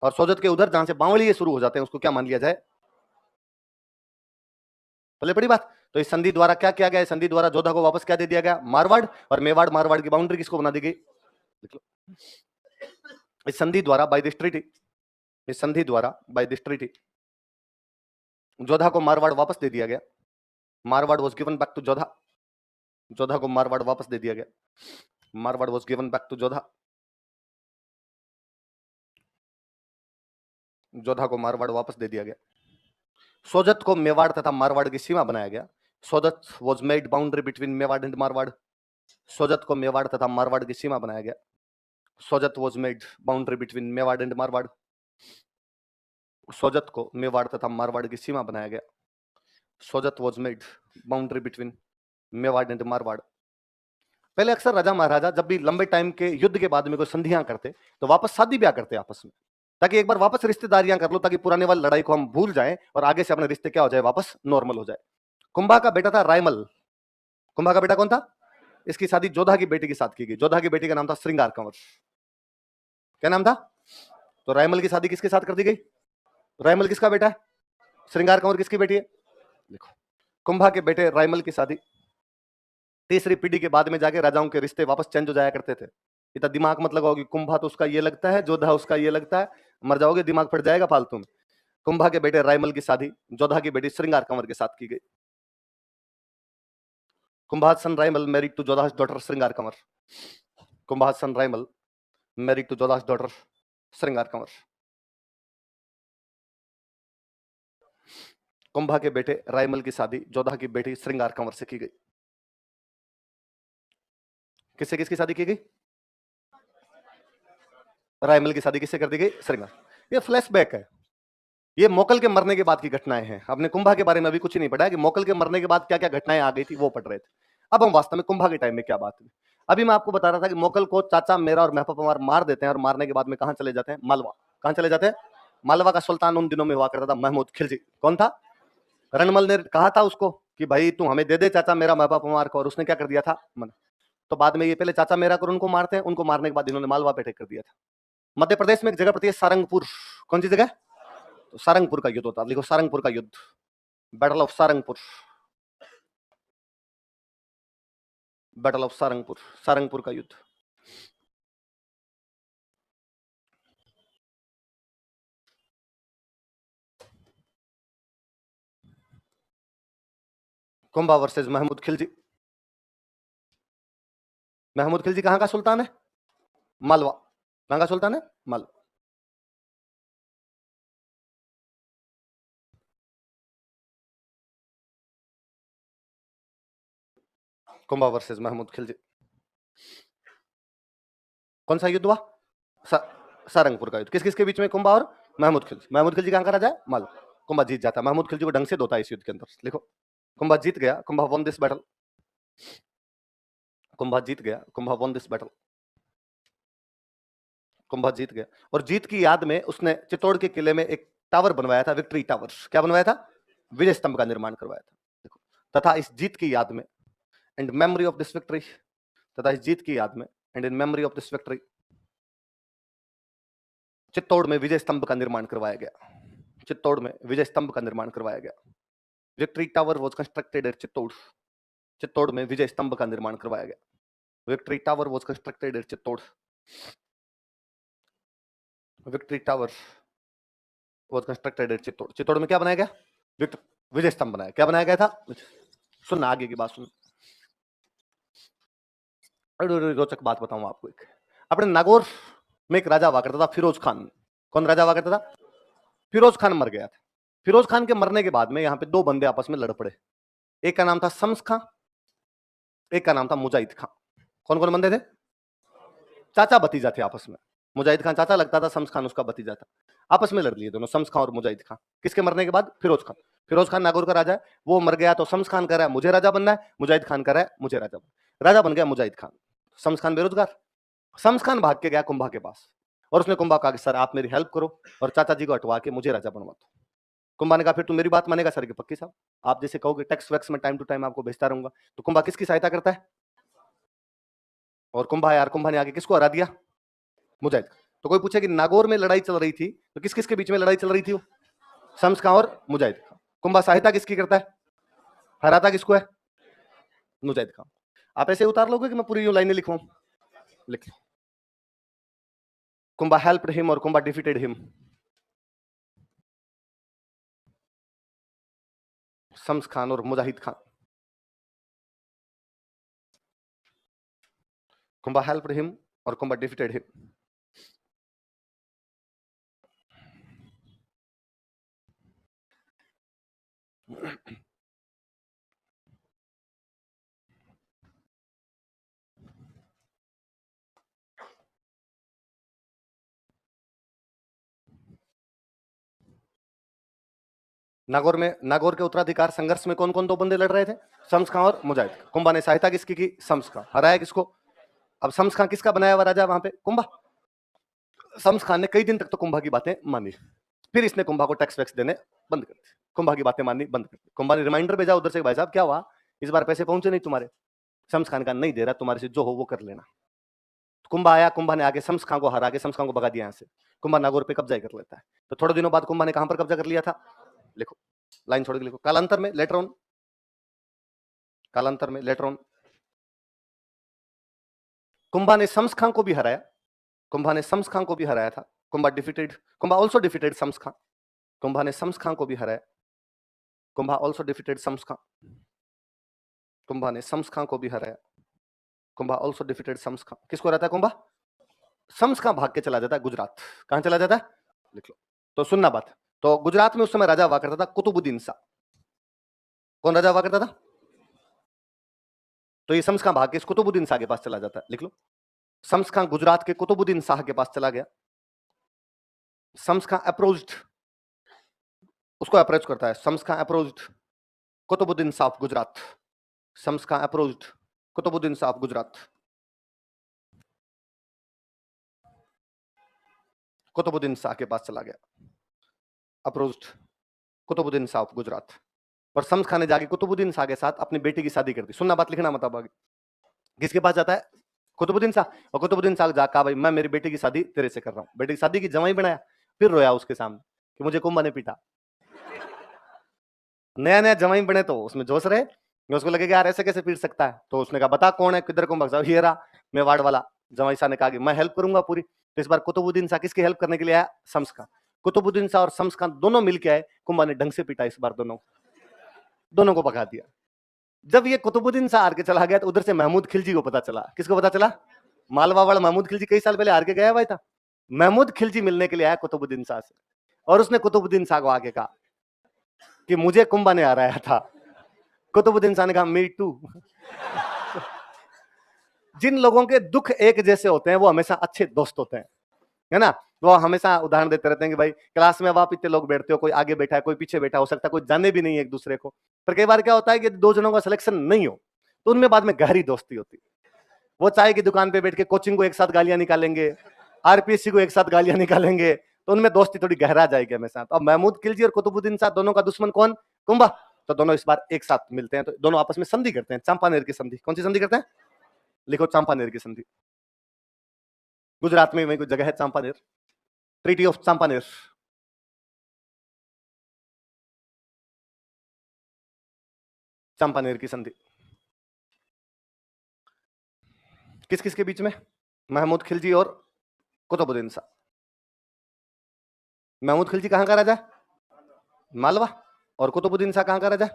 और सोजत के उधर जहां से बावड़िए शुरू हो जाते हैं उसको क्या मान लिया जाए? बोले बड़ी बात। तो इस संधि द्वारा क्या किया गया? इस संधि द्वारा जोधा को वापस क्या दे दिया गया? मारवाड़। और मेवाड़ मारवाड़ की बाउंड्री किसको बना दी गई? इस संधि द्वारा बाय दिस ट्रीटी, इस संधि द्वारा बाय दिस ट्रीटी जोधा को मारवाड़ वापस दे दिया गया। Marwar was given back to Jodha, Jodha को मारवाड़ वापस दे दिया गया। Marwar was given back to Jodha, Jodha को मारवाड़ वापस दे दिया गया। सोजत को मेवाड़ तथा मारवाड़ की सीमा बनाया गया। Sojat was made boundary between Mewar and Marwar, Sojat को मेवाड़ तथा मारवाड़ की सीमा बनाया गया। Sojat was made boundary between Mewar and Marwar, Sojat को मेवाड़ तथा मारवाड़ की सीमा बनाया गया। Sojat was made boundary between Mewar and Marwar. पहले अक्सर राजा महाराजा जब भी लंबे टाइम के युद्ध के बाद में कोई संधियां करते तो वापस शादी ब्याह करते आपस में, ताकि एक बार वापस रिश्तेदारियां कर लो, ताकि पुराने वाली लड़ाई को हम भूल जाएं और आगे से अपने रिश्ते क्या हो जाए, वापस नॉर्मल हो जाए। कुंभा का बेटा था रायमल। कुंभा का बेटा कौन था? इसकी शादी जोधा की बेटी के साथ की गई। जोधा की बेटी का नाम था श्रृंगार कंवर। क्या नाम था? तो रायमल की शादी किसके साथ कर दी गई? रायमल किसका बेटा है? श्रृंगार कंवर किसकी बेटी है? देखो, कुंभा के बेटे रायमल की शादी तीसरी पीढ़ी के बाद में जाके राजाओं के रिश्ते वापस चेंज हो जाया करते थे। इतना दिमाग मत लगाओ कि कुंभा तो उसका ये लगता है, जोधा उसका ये लगता है, मर जाओगे, दिमाग फट जाएगा फालतू में। कुंभा के बेटे रायमल की शादी जोधा की बेटी श्रृंगार कंवर के साथ की गई। कुंभा's son Raimal married to Jodha's daughter Sringar Kamar. Kumbha's son Raimal married to Jodha's daughter Sringar Kamar. Kumbha के बेटे रायमल की शादी जोधा की बेटी श्रृंगार कंवर से की गई। किससे किसकी शादी की गई? रायमल की शादी किससे कर दी गई? श्रृंगार। ये फ्लैशबैक है, ये मोकल के मरने के बाद की घटनाएं हैं। हमने कुंभा के बारे में अभी कुछ नहीं पढ़ा है कि मोकल के मरने के बाद क्या क्या घटनाएं आ गई थी, वो पढ़ रहे थे। अब हम वास्तव में कुंभा के टाइम में क्या बात हुई। अभी मैं आपको बता रहा था कि मोकल को चाचा मेरा और महपा पवार मार देते हैं और मारने के बाद में कहां चले जाते हैं? मालवा। कहां चले जाते हैं? मालवा का सुल्तान उन दिनों में हुआ करता था महमूद खिलजी। कौन था? रणमल ने कहा था उसको कि भाई तू हमें दे दे चाचा मेरा महपा पवार को, और उसने क्या कर दिया था? मन। तो बाद में ये पहले चाचा मेरा कर उनको मारते हैं, उनको मारने के बाद इन्होंने मालवा पे अटैक कर दिया था। मध्य प्रदेश में एक जगह पड़ती है सारंगपुर। कौन सी जगह? तो सारंगपुर का युद्ध होता है। लिखो सारंगपुर का युद्ध, battle of Sarangpur, battle of Sarangpur, Sarangpur का युद्ध। कुंभा वर्सेस महमूद खिलजी। महमूद खिलजी कहां का सुल्तान है? मालवा। कहां का सुल्तान है? मालवा। कुंभा वर्सेस महमूद खिलजी। कौन सा युद्ध हुआ? सारंगपुर का युद्ध। किस किस के बीच में? कुंभा और महमूद खिलजी। महमूद खिलजी कहां का राजा है? मालवा। कुंभा जीत जाता है। महमूद खिलजी को ढंग से धोता है इस युद्ध के अंदर। लिखो कुंभा जीत गया, Kumbha won this battle, Kumbha जीत गया, Kumbha won this battle, Kumbha जीत गया। और जीत की याद में उसने चित्तौड़ के किले में एक टावर बनवाया था, विक्ट्री टावर। क्या बनवाया था? विजय स्तंभ का निर्माण करवाया था। देखो, तथा इस जीत की याद में and memory of this victory, तथा इस जीत की याद में and in memory of this victory Chittor में विजय स्तंभ का निर्माण करवाया गया। चित्तौड़ में विजय स्तंभ का निर्माण करवाया गया। Victory tower was constructed at Chittor. Chittor में विजय स्तंभ का निर्माण करवाया गया। Victory tower was constructed at Chittor. Victory tower was constructed at Chittor. Chittor में क्या बनाया गया? विजय स्तंभ बनाया। क्या बनाया गया था? सुनना आगे की बात सुन। रोचक बात बताऊं आपको एक। अपने नागौर में एक राजा हुआ करता था, फिरोज खान। कौन राजा हुआ करता था? फिरोज खान मर गया था। फिरोज खान के मरने के बाद में यहाँ पे दो बंदे आपस में लड़ पड़े। एक का नाम था शम्स खां, एक का नाम था मुजाहिद खां। कौन कौन बंदे थे? चाचा भतीजा थे आपस में। मुजाहिद खान चाचा लगता था, शम्स खान उसका भतीजा था। आपस में लड़ लिए दोनों, शम्स खां और मुजाहिद खां। किसके मरने के बाद? फिरोज खान। फिरोज खान नागौर का राजा है, वो मर गया तो शम्स खान कह रहा है मुझे राजा बनना है, मुजाहिद खान कह रहा है मुझे राजा बनना। राजा बन गया मुजाहिद खान, शम्स खान बेरोजगार। शम्स खान भाग के गया कुंभा के पास और उसने कुंभा कहा कि सर आप मेरी हेल्प करो और चाचा जी को हटवा के मुझे राजा बनवा दो। कुंभा ने कहा फिर तू मेरी बात मानेगा? सर की पक्की साहब, आप जैसे कहोगे टैक्स वैक्स में टाइम टू टाइम आपको भेजता रहूंगा। तो कुंभा किसकी सहायता करता है? और कुंभा है यार, कुंभा ने आगे किसको हरा दिया? मुजाहिद। तो कोई पूछे कि नागौर में लड़ाई चल रही थी तो किस किस के बीच में लड़ाई चल रही थी? वो शम्स खां और मुजाहिद खां। कुंभा सहायता किसकी करता है? हराता किसको है? मुजाहिद खां। आप ऐसे उतार लोगे कि मैं पूरी यूं लाइनें लिखवाऊं? लिख लो। कुंभा हेल्प्ड हिम और कुंभा डिफीटेड हिम। शम्स खान और मुजाहिद खान। कुंभा हेल्प्ड हिम और कुंभा डिफीटेड हिम। नागौर के उत्तराधिकार संघर्ष में कौन कौन दो बंदे लड़ रहे थे? शम्स खां और मुजाहिद। कुंभा ने सहायता किसकी की? शम्स खां। हराया किसको? अब शम्स खां किसका बनाया हुआ राजा वहां पे? कुंभा। शम्स खान ने कई दिन तक तो कुंभा की बातें मानी, फिर इसने कुंभा को टैक्स वैक्स देने बंद कर दिए, कुंभा की बातें माननी बंद कर दी। कुंभा ने रिमाइंडर भेजा उधर से, भाई साहब क्या हुआ, इस बार पैसे पहुंचे नहीं तुम्हारे? शम्स खान का नहीं दे रहा, तुम्हारे से जो हो वो कर लेना। कुंभा आया, कुंभा ने आगे शम्स खां को हरा के शम्स खां को भगा दिया यहाँ से। कुंभा नागौर पे कब्जा कर लेता है। तो थोड़े दिनों बाद कुंभा ने कहां पर कब्जा कर लिया था? लिखो, लाइन छोड़ के लिखो। कालांतर में, लेटर ऑन, कालांतर में लेटर ऑन, कुंभा ने शम्स खां को भी हराया। कुंभा ने शम्स खां को भी हराया था। Kumbha defeated, Kumbha also defeated Shams Khan. Kumbha ने शम्स खां को भी हराया। Kumbha also defeated Shams Khan. कुंभा ने शम्स खां को भी हराया। Kumbha also defeated Shams Khan. किसको रहता है कुंभा? शम्स खां भाग के चला जाता है गुजरात। कहां चला जाता है? लिख लो। तो सुनना बात। तो गुजरात में उस समय राजा हुआ करता था कुतुबुद्दीन शाह। कौन राजा हुआ करता था? तो ये शम्स खां भाग के इस कुतुबुद्दीन शाह के पास चला जाता है। लिख लो। शम्स खां गुजरात के कुतुबुद्दीन शाह के पास चला गया। शम्स खां अप्रोच्ड, उसको अप्रोच करता है। Shams Khan approached Qutubuddin Shah of Gujarat. Shams Khan approached Qutubuddin Shah of Gujarat. Qutubuddin Shah के पास चला गया, अप्रोच्ड कुतुबुद्दीन शाह ऑफ गुजरात। और शम्स खां ने जाके कुतुबुद्दीन शाह के साथ अपनी बेटी की शादी कर दी। सुनना बात, लिखना मतलब आगे। किसके पास जाता है? कुतुबुद्दीन शाह। और कुतुबुद्दीन शाह जाकर, भाई मैं मेरी बेटी की शादी तेरे से कर रहा हूं। बेटी की शादी की जवाई बनाया, फिर रोया उसके सामने कि मुझे कुंभा ने पीटा। नया नया जवाई बने तो उसमें जोश रहे, उसको लगे कि यार ऐसे कैसे पीट सकता है। तो उसने कहा बता कौन है, किधर कुंभा? ये रहा मेवाड़ वाला। जवाई शाह ने कहा कि मैं हेल्प करूंगा पूरी। तो इस बार कुतुबुद्दीन शाह किसकी हेल्प करने के लिए आया? शम्स खां। कुतुबुद्दीन शाह और शम्स खां दोनों मिलके आए। कुंभा ने ढंग से पीटा इस बार, दोनों को भगा दिया। जब ये कुतुबुद्दीन शाह हार के चला गया तो उधर से महमूद खिलजी को पता चला। किसको पता चला? मालवा वाला महमूद खिलजी कई साल पहले हार के गया हुआ था। महमूद खिलजी मिलने के लिए आया कुतुबुद्दीन शाह से, और उसने कुतुबुद्दीन शाह को आगे कहा कि मुझे कुंभा ने हराया था। कुतुबुद्दीन शाह ने कहा मी टू। जिन लोगों के दुख एक जैसे होते हैं वो हमेशा अच्छे दोस्त होते हैं, है ना। वो हमेशा उदाहरण देते रहते हैं कि भाई क्लास में अब आप इतने लोग बैठते हो, कोई आगे बैठा है कोई पीछे बैठा, हो सकता है कोई जाने भी नहीं है एक दूसरे को। पर कई बार क्या होता है कि दो जनों का सिलेक्शन नहीं हो तो उनमें बाद में गहरी दोस्ती होती है। वो चाय की दुकान पे बैठ के कोचिंग को एक साथ गालियां निकालेंगे, आरपीएससी को एक साथ गालियां निकालेंगे, तो उनमें दोस्ती थोड़ी गहरा जाएगी हमेशा। तो अब महमूद खिलजी और कुतुबुद्दीन शाह दोनों का दुश्मन कौन? कुंभा। तो दोनों इस बार एक साथ मिलते हैं, तो दोनों आपस में संधि करते हैं, चंपानेर की संधि। कौन सी संधि करते हैं? लिखो, चंपानेर की संधि। गुजरात में वही कोई जगह है चंपानेर, ट्रीटी ऑफ चंपानेर। चंपानेर की संधि किस किस के बीच में? महमूद खिलजी और कुतुबुद्दीन शाह। महमूद खिलजी कहां का राजा? मालवा। और कुतुबुद्दीन शाह कहां का राजा?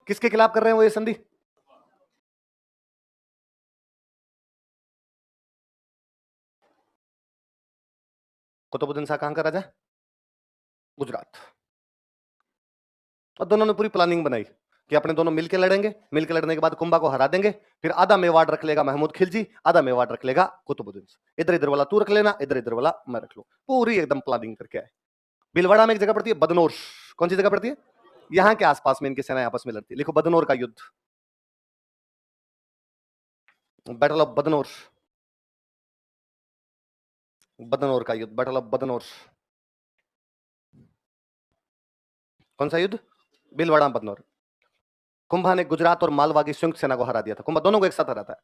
किसके खिलाफ कर रहे हैं वो ये संधि? कुतुबुद्दीन शाह कहां का राजा? गुजरात। और दोनों ने पूरी प्लानिंग बनाई कि अपने दोनों मिलके लड़ेंगे, मिलके लड़ने के बाद कुंभा को हरा देंगे, फिर आधा मेवाड़ रख लेगा महमूद खिलजी, आधा मेवाड़ रख लेगा कुतुबुद्दीन। इधर इधर वाला तू रख लेना, इधर इधर वाला मैं रख लूं। पूरी एकदम प्लानिंग करके आए। भीलवाड़ा में एक जगह पड़ती है बदनौर। कौन सी जगह पड़ती है? यहां के आसपास में इनकी सेनाएं आपस में लड़ती है। लिखो, बदनौर का युद्ध, बैटल ऑफ बदनौर। बदनौर का युद्ध, बैटल ऑफ बदनौर। कौन सा युद्ध? भीलवाड़ा बदनौर। कुंभा ने गुजरात और मालवा की संयुक्त सेना को हरा दिया था। कुंभा दोनों को एक साथ हराता है।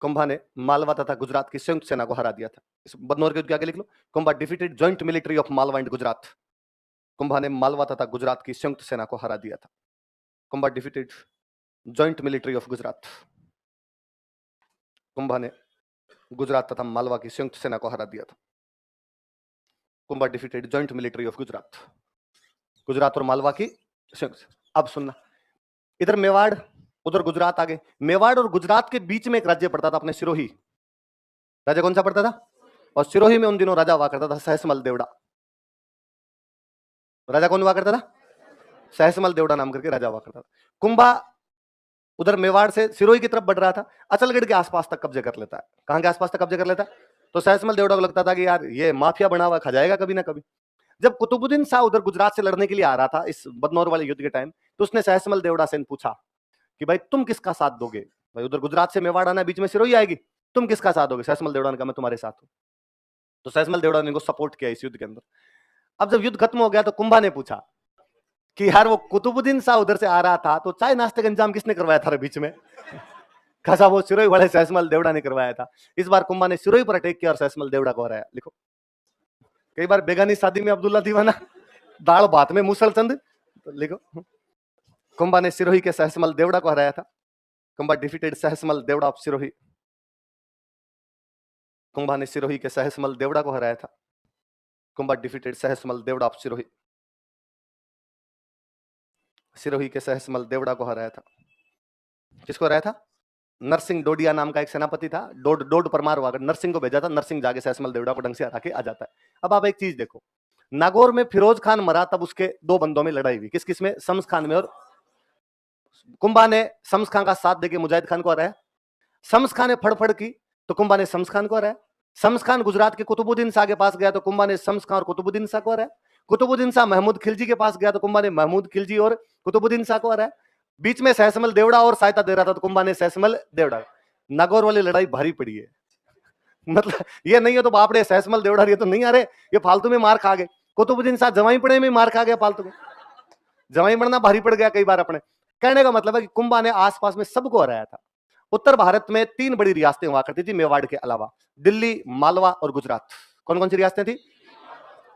कुंभा ने मालवा तथा गुजरात की संयुक्त सेना को हरा दिया था। इस बदनौर के युद्ध के आगे लिख लो, Kumbha defeated joint military of Malwa and Gujarat. Kumbha ने मालवा तथा गुजरात की संयुक्त सेना को हरा दिया था। Kumbha defeated joint military of Gujarat. Kumbha ने गुजरात तथा मालवा की संयुक्त सेना को हरा दिया था। Kumbha defeated joint military of Gujarat. Gujarat और मालवा की संयुक्त। अब सुनना, इधर मेवाड़, उधर गुजरात आगे। मेवाड़ और गुजरात के बीच में एक राज्य पड़ता था अपने सिरोही। राजा कौन सा पड़ता था? और सिरोही में उन दिनों राजा हुआ करता था सहसमल देवड़ा। राजा कौन हुआ करता था? सहसमल देवड़ा नाम करके राजा हुआ करता था। कुंभा उधर मेवाड़ से सिरोही की तरफ बढ़ रहा था, अचलगढ़ के आसपास तक कब्जे कर लेता है। कहां के आसपास तक कब्जे कर लेता है? तो सहसमल देवड़ा को लगता था कि यार ये माफिया बना हुआ खा जाएगा कभी ना कभी। जब कुतुबुद्दीन शाह उधर गुजरात से लड़ने के लिए आ रहा था इस बदनौर वाले युद्ध के टाइम, तो उसने सहसमल देवड़ा से पूछा कि भाई तुम किसका साथ दोगे? भाई उधर गुजरात से मेवाड़ आना, बीच में सिरोही आएगी, तुम किसका साथ दोगे? सहसमल देवड़ा ने कहा मैं तुम्हारे साथ हूं। तो सहसमल देवड़ा ने इनको सपोर्ट किया इस युद्ध के अंदर। अब जब युद्ध खत्म हो गया तो कुंभा ने पूछा कि यार वो कुतुबुद्दीन शाह उधर से आ रहा था तो चाय नाश्ते का इंतजाम किसने करवाया था बीच में? कहा वो सिरोही वाले सहसमल देवड़ा ने करवाया था। इस बार कुंभा ने सिरोही पर अटैक किया और सहसमल देवड़ा को हराया। लिखो, कई बार बेगानी शादी में अब्दुल्ला दीवाना, दाल भात में मुसलचंद। तो लिखो, कुंभा ने सिरोही के सहसमल देवड़ा को हराया था। Kumbha defeated Sahasmal Deora of Sirohi. कुंभा ने सिरोही के सहसमल देवड़ा को हराया था। Kumbha defeated Sahasmal Deora of Sirohi. सिरोही के सहसमल देवड़ा को हराया था। किसको हराया था? नरसिंह डोडिया नाम का एक सेनापति था, डोड परमार हुआ, नरसिंह को भेजा था, नरसिंह जाके सहसमल देवड़ा को ढंग से हरा के आ जाता है। अब आप एक चीज देखो, नागौर में फिरोज खान मरा तब उसके दो बंदों में लड़ाई हुई, किस किस में? शम्स खान में। और कुंभा ने शम्स खान का साथ देके मुजाहिद खान को हराया। शम्स खान ने फड़फड़ की तो कुंभा ने शम्स खान को हराया। शम्स खान गुजरात के कुतुबुद्दीन शाह के पास गया तो कुंभा ने शम्स खान और कुतुबुद्दीन शाह को हराया। कुतुबुद्दीन शाह महमूद खिलजी के पास गया तो कुंभा ने महमूद खिलजी और कुतुबुद्दीन शाह को हराया। बीच में सहसमल देवड़ा और सहायता दे रहा था तो कुंभा ने सहसमल देवड़ा। नागौर वाली लड़ाई भारी पड़ी है। मतलब ये नहीं है तो बाप रे सहसमल देवड़ा, ये तो नहीं आ रहे, ये फालतू में मार खा गए। कुतुबुद्दीन शाह जवाई पड़े में मार खा गया फालतू में, जवाई पड़ना भारी पड़ गया कई बार अपने। कहने का मतलब है कि कुंभा ने आसपास में सबको हराया था। उत्तर भारत में 3 बड़ी रियासतें हुआ करती थी मेवाड़ के अलावा, दिल्ली, मालवा और गुजरात। कौन कौन सी रियासतें थी?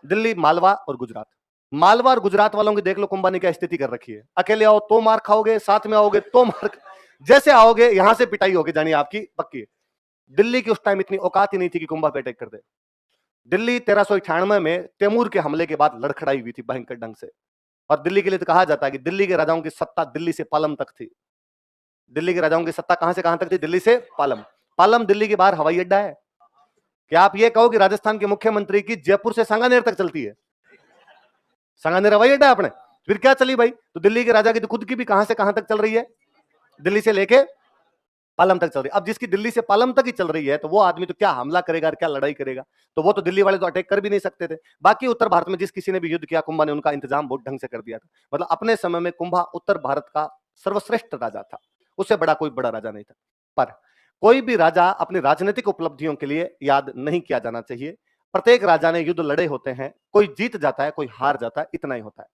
दिल्ली, मालवा और गुजरात। मालवा और गुजरात वालों की देख लो कुंभा ने क्या स्थिति कर रखी है। अकेले आओ तो मार खाओगे, साथ में आओगे तो मार, जैसे आओगे यहां से पिटाई होगी जानी आपकी पक्की। दिल्ली की उस टाइम इतनी औकात ही नहीं थी कि कुंभा पे अटैक कर दे। दिल्ली 1398 में तैमूर के हमले के बाद लड़खड़ाई हुई थी भयंकर ढंग से। और दिल्ली के लिए तो कहा जाता है कि दिल्ली के राजाओं की सत्ता दिल्ली से पालम तक थी। दिल्ली के राजाओं की सत्ता कहां से कहां तक थी? दिल्ली से पालम। पालम दिल्ली के बाहर हवाई अड्डा है। क्या आप ये कहो कि राजस्थान के मुख्यमंत्री की जयपुर से सांगानेर तक चलती है? सांगानेर हवाई अड्डा अपने, फिर क्या चली भाई? तो दिल्ली के राजा की तो खुद की भी कहां से कहां तक चल रही है? दिल्ली से लेके पालम तक चल रही है। अब जिसकी दिल्ली से पालम तक ही चल रही है तो वो आदमी तो क्या हमला करेगा, क्या लड़ाई करेगा? तो वो तो दिल्ली वाले तो अटैक कर भी नहीं सकते थे। बाकी उत्तर भारत में जिस किसी ने भी युद्ध किया, कुंभा ने उनका इंतजाम बहुत ढंग से कर दिया था। मतलब अपने समय में कुंभा उत्तर भारत का सर्वश्रेष्ठ राजा था, उससे बड़ा कोई बड़ा राजा नहीं था। पर कोई भी राजा अपनी राजनीतिक उपलब्धियों के लिए याद नहीं किया जाना चाहिए। प्रत्येक राजा ने युद्ध लड़े होते हैं, कोई जीत जाता है, कोई हार जाता है, इतना ही होता है।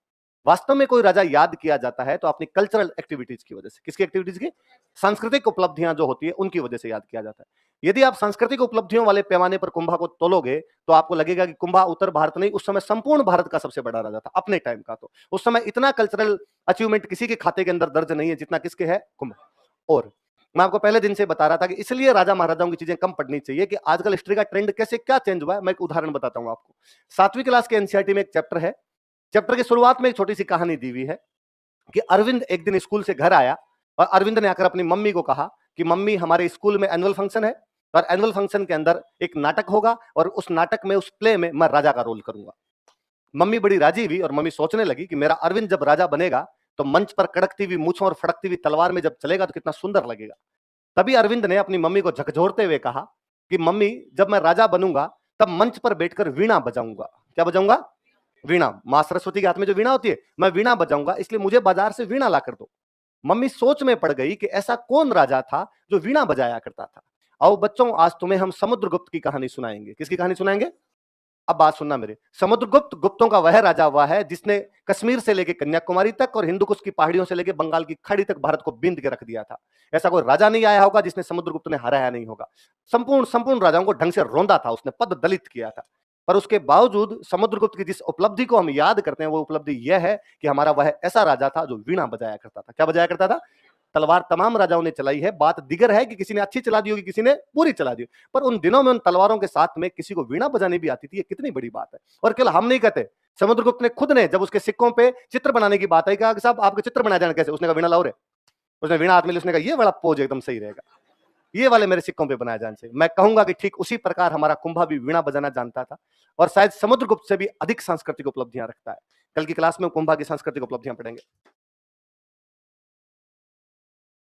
वास्तव में कोई राजा याद किया जाता है तो अपनी कल्चरल एक्टिविटीज की वजह से। किसकी एक्टिविटीज की? सांस्कृतिक उपलब्धियां जो होती है उनकी वजह से याद किया जाता है। यदि आप सांस्कृतिक उपलब्धियों वाले पैमाने पर कुंभा को तोलोगे तो आपको लगेगा कि कुंभा उत्तर भारत नहीं, उस समय संपूर्ण भारत का सबसे बड़ा राजा था अपने टाइम का। तो उस समय इतना कल्चरल अचीवमेंट किसी के खाते के अंदर दर्ज नहीं है जितना किसके है? कुंभा। और मैं आपको पहले दिन से बता रहा था कि इसलिए राजा महाराजाओं की चीजें कम पढ़नी चाहिए कि आजकल हिस्ट्री का ट्रेंड कैसे क्या चेंज हुआ है। मैं एक उदाहरण बताता हूं आपको। 7वीं क्लास के एनसीईआरटी में एक चैप्टर है। चैप्टर की शुरुआत में एक छोटी सी कहानी दी हुई है कि अरविंद एक दिन स्कूल से घर आया और अरविंद ने आकर अपनी मम्मी को कहा कि मम्मी हमारे स्कूल में एनुअल फंक्शन है और एनुअल फंक्शन के अंदर एक नाटक होगा और उस नाटक में, उस प्ले में मैं राजा का रोल करूंगा। मम्मी बड़ी राजी हुई और मम्मी सोचने लगी कि मेरा अरविंद जब राजा बनेगा तो मंच पर कड़कती हुई मूंछों और फड़कती हुई तलवार में जब चलेगा तो कितना सुंदर लगेगा। तभी अरविंद ने अपनी मम्मी को झकझोरते हुए कहा कि मम्मी जब मैं राजा बनूंगा तब मंच पर बैठकर वीणा बजाऊंगा। क्या बजाऊंगा? वीणा। मां सरस्वती के हाथ में जो वीणा होती है, मैं वीणा बजाऊंगा, इसलिए मुझे बाजार से वीणा ला कर दो। मम्मी सोच में पड़ गई कि ऐसा कौन राजा था जो वीणा बजाया करता था। आओ बच्चों, आज तुम्हें हम समुद्रगुप्त की कहानी सुनाएंगे। किसकी कहानी सुनाएंगे? अब बात सुनना मेरे, समुद्रगुप्त गुप्तों का वह राजा हुआ है जिसने कश्मीर से लेकर कन्याकुमारी तक और हिंदुकुश की पहाड़ियों से लेकर बंगाल की खाड़ी तक भारत को बींद के रख दिया था। ऐसा कोई राजा नहीं आया होगा जिसने समुद्रगुप्त ने हराया नहीं होगा। संपूर्ण संपूर्ण राजाओं को ढंग से रौंदा था उसने, पद दलित किया था। पर उसके बावजूद समुद्रगुप्त की जिस उपलब्धि को हम याद करते हैं वो उपलब्धि यह है कि हमारा वह ऐसा राजा था जो वीणा बजाया करता था। क्या बजाया करता था? तलवार तमाम राजाओं ने चलाई है, बात दिगर है कि किसी ने अच्छी चला दी होगी, किसी ने पूरी चला दी, पर उन दिनों में उन तलवारों के साथ में किसी को वीणा बजानी भी आती थी, ये कितनी बड़ी बात है। और केवल हम नहीं कहते, समुद्रगुप्त ने खुद ने जब उसके सिक्कों पे चित्र बनाने की बात आई, कहा कि साहब आपके चित्र बनाए जाने कैसे? उसने कहा वीणा लाओ रे। उसने वीणा हाथ में ली, उसने कहा ये वाला पोज एकदम सही रहेगा, ये वाले मेरे सिक्कों पे बनाए जाने चाहिए। मैं कहूंगा कि ठीक उसी प्रकार हमारा कुंभा भी वीणा बजाना जानता था और शायद समुद्रगुप्त से भी अधिक सांस्कृतिक उपलब्धियां रखता है। कल की क्लास में कुंभा की सांस्कृतिक उपलब्धियां पढ़ेंगे।